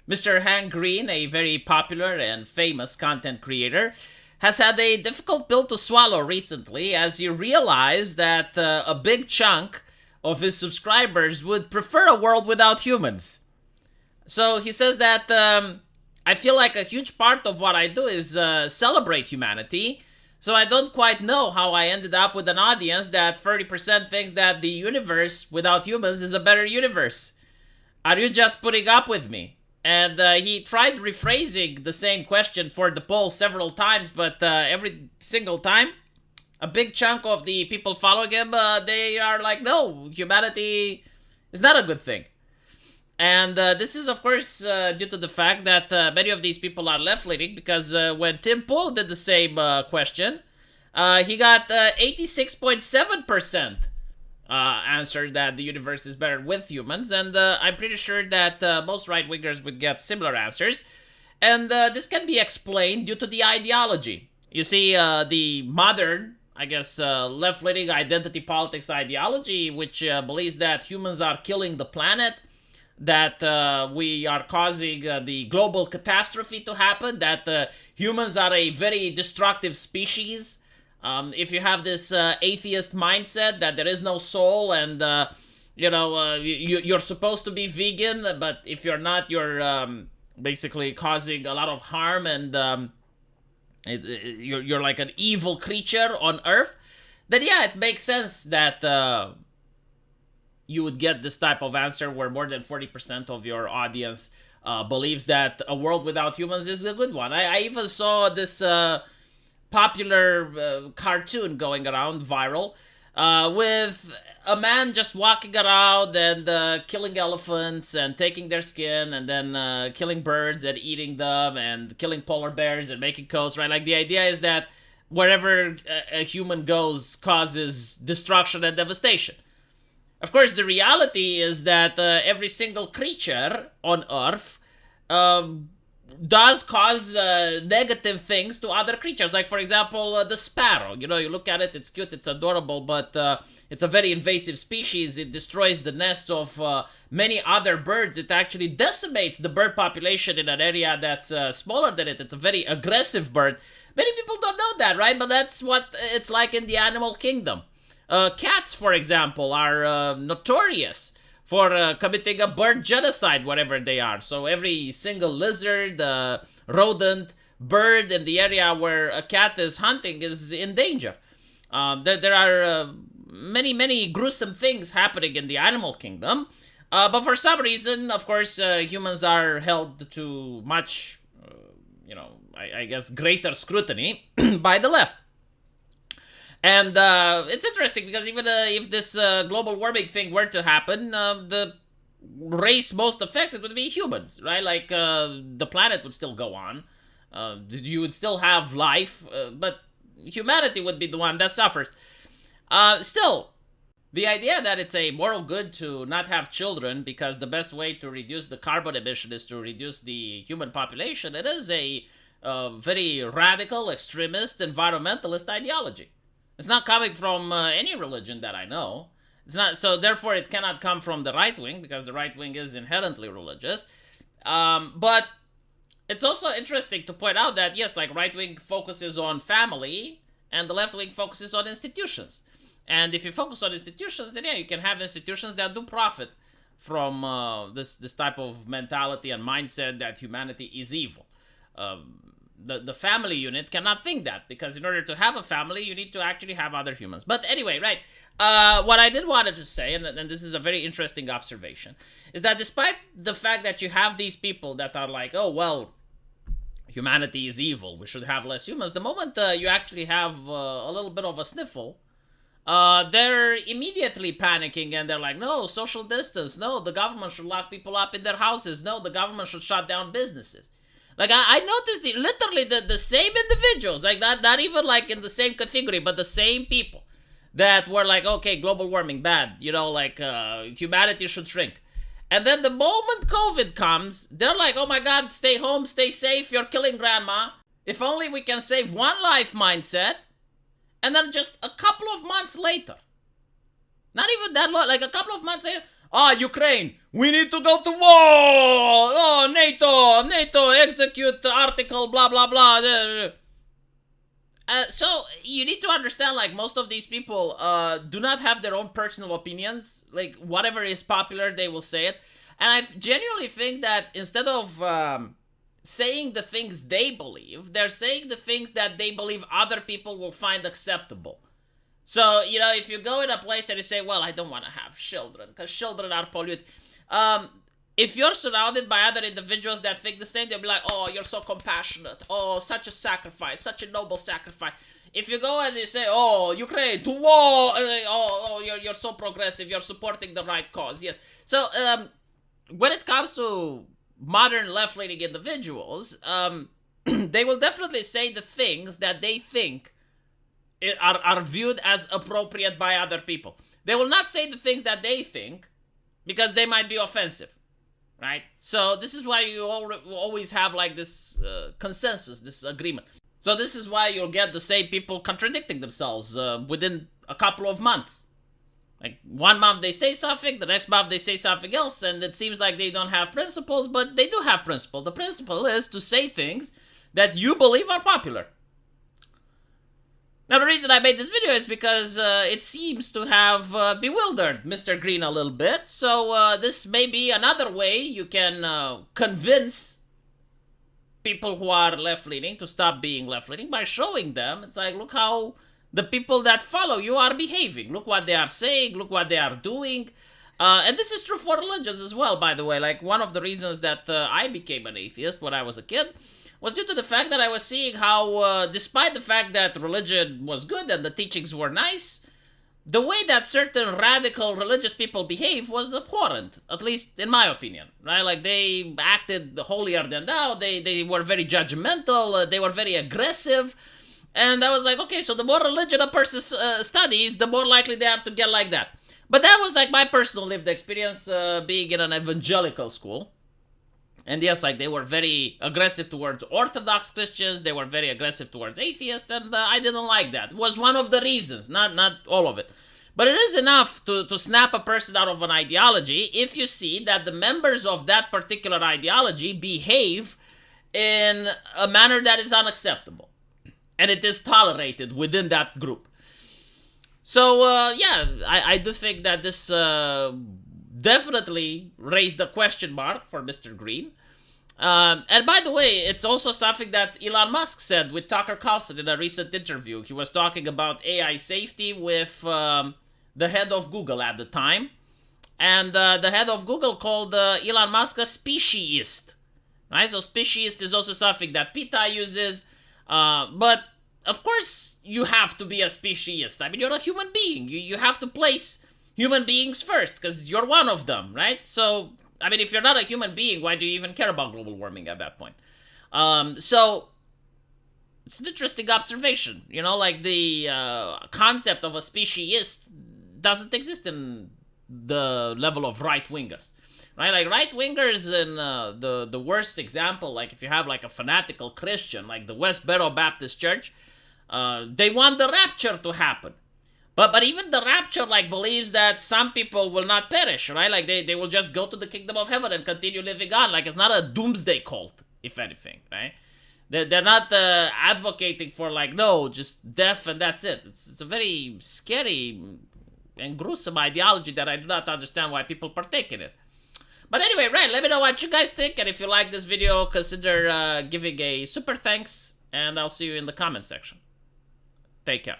Mr. Hank Green, a very popular and famous content creator, has had a difficult pill to swallow recently as he realized that a big chunk of his subscribers would prefer a world without humans. So he says that I feel like a huge part of what I do is celebrate humanity. So I don't quite know how I ended up with an audience that 30% thinks that the universe without humans is a better universe. Are you just putting up with me? And he tried rephrasing the same question for the poll several times, but every single time, a big chunk of the people following him, they are like, no, humanity is not a good thing. And this is, of course, due to the fact that many of these people are left leaning because when Tim Pool did the same question, he got 86.7% answered that the universe is better with humans, and I'm pretty sure that most right wingers would get similar answers. And this can be explained due to the ideology. You see, the modern, I guess, left leaning identity politics ideology, which believes that humans are killing the planet, that we are causing the global catastrophe to happen, that humans are a very destructive species. If you have this atheist mindset that there is no soul and you're supposed to be vegan, but if you're not, you're basically causing a lot of harm, and you're like an evil creature on Earth, then yeah, it makes sense that you would get this type of answer where more than 40% of your audience believes that a world without humans is a good one. I even saw this popular cartoon going around viral with a man just walking around and killing elephants and taking their skin and then killing birds and eating them and killing polar bears and making coats, right? Like the idea is that wherever a human goes causes destruction and devastation. Of course, the reality is that every single creature on Earth does cause negative things to other creatures. Like, for example, the sparrow. You know, you look at it, it's cute, it's adorable, but it's a very invasive species. It destroys the nests of many other birds. It actually decimates the bird population in an area that's smaller than it. It's a very aggressive bird. Many people don't know that, right? But that's what it's like in the animal kingdom. Cats, for example, are notorious for committing a bird genocide wherever they are. So every single lizard, rodent, bird in the area where a cat is hunting is in danger. There are many, many gruesome things happening in the animal kingdom. But for some reason, of course, humans are held to much, I guess, greater scrutiny by the left. And it's interesting because even if this global warming thing were to happen, the race most affected would be humans, right? Like the planet would still go on. You would still have life, but humanity would be the one that suffers. Still, the idea that it's a moral good to not have children because the best way to reduce the carbon emission is to reduce the human population, it is a very radical, extremist, environmentalist ideology. It's not coming from any religion that I know. It's not, so therefore it cannot come from the right wing because the right wing is inherently religious. But it's also interesting to point out that yes, like right wing focuses on family and the left wing focuses on institutions. And if you focus on institutions, then yeah, you can have institutions that do profit from this type of mentality and mindset that humanity is evil. The family unit cannot think that because in order to have a family, you need to actually have other humans. But anyway, right. What I did wanted to say, and this is a very interesting observation, is that despite the fact that you have these people that are like, oh, well, humanity is evil, we should have less humans, the moment you actually have a little bit of a sniffle, they're immediately panicking and they're like, no, social distance, no, the government should lock people up in their houses, no, the government should shut down businesses. Like, I noticed literally the same individuals, like, not even, like, in the same category, but the same people that were like, okay, global warming, bad, like, humanity should shrink. And then the moment COVID comes, they're like, oh my god, stay home, stay safe, you're killing grandma. If only we can save one life mindset. And then just a couple of months later, not even that long, like a couple of months later, Ukraine, we need to go to war. Oh, NATO, execute article, blah, blah, blah. So you need to understand, like, most of these people do not have their own personal opinions. Like, whatever is popular, they will say it. And I genuinely think that instead of saying the things they believe, they're saying the things that they believe other people will find acceptable. So, you know, if you go in a place and you say, well, I don't want to have children because children are polluted. If you're surrounded by other individuals that think the same, they'll be like, oh, you're so compassionate. Oh, such a sacrifice, such a noble sacrifice. If you go and you say, oh, Ukraine, to war, you're so progressive, you're supporting the right cause. Yes. So, when it comes to modern left-leaning individuals, they will definitely say the things that they think are viewed as appropriate by other people. They will not say the things that they think because they might be offensive. Right? So this is why you always have like this consensus, this agreement. So this is why you'll get the same people contradicting themselves within a couple of months. Like 1 month they say something, the next month they say something else, and it seems like they don't have principles, but they do have principle. The principle is to say things that you believe are popular. Now, the reason I made this video is because it seems to have bewildered Mr. Green a little bit. So this may be another way you can convince people who are left-leaning to stop being left-leaning by showing them. It's like, look how the people that follow you are behaving. Look what they are saying. Look what they are doing. And this is true for religions as well, by the way. Like, one of the reasons that I became an atheist when I was a kid was due to the fact that I was seeing how, despite the fact that religion was good and the teachings were nice, the way that certain radical religious people behave was abhorrent, at least in my opinion, right? Like, they acted holier than thou, they were very judgmental, they were very aggressive, and I was like, okay, so the more religion a person studies, the more likely they are to get like that. But that was like my personal lived experience being in an evangelical school. And yes, like, they were very aggressive towards Orthodox Christians, they were very aggressive towards atheists, and I didn't like that. It was one of the reasons, not all of it. But it is enough to snap a person out of an ideology if you see that the members of that particular ideology behave in a manner that is unacceptable. And it is tolerated within that group. So, yeah, I do think that this definitely raised a question mark for Mr. Green. And by the way, it's also something that Elon Musk said with Tucker Carlson in a recent interview. He was talking about AI safety with the head of Google at the time. And the head of Google called Elon Musk a speciesist. Right? So speciesist is also something that PETA uses. But, of course, you have to be a speciesist. I mean, you're a human being. You have to place human beings first, because you're one of them, right? So, I mean, if you're not a human being, why do you even care about global warming at that point? So, it's an interesting observation. You know, like, the concept of a speciesist doesn't exist in the level of right-wingers, right? Like, right-wingers in the worst example, like, if you have, like, a fanatical Christian, like the Westboro Baptist Church, they want the rapture to happen. But even the rapture, like, believes that some people will not perish, right? Like, they will just go to the kingdom of heaven and continue living on. Like, it's not a doomsday cult, if anything, right? They're not advocating for, like, no, just death and that's it. It's a very scary and gruesome ideology that I do not understand why people partake in it. But anyway, right, let me know what you guys think. And if you like this video, consider giving a super thanks. And I'll see you in the comment section. Take care.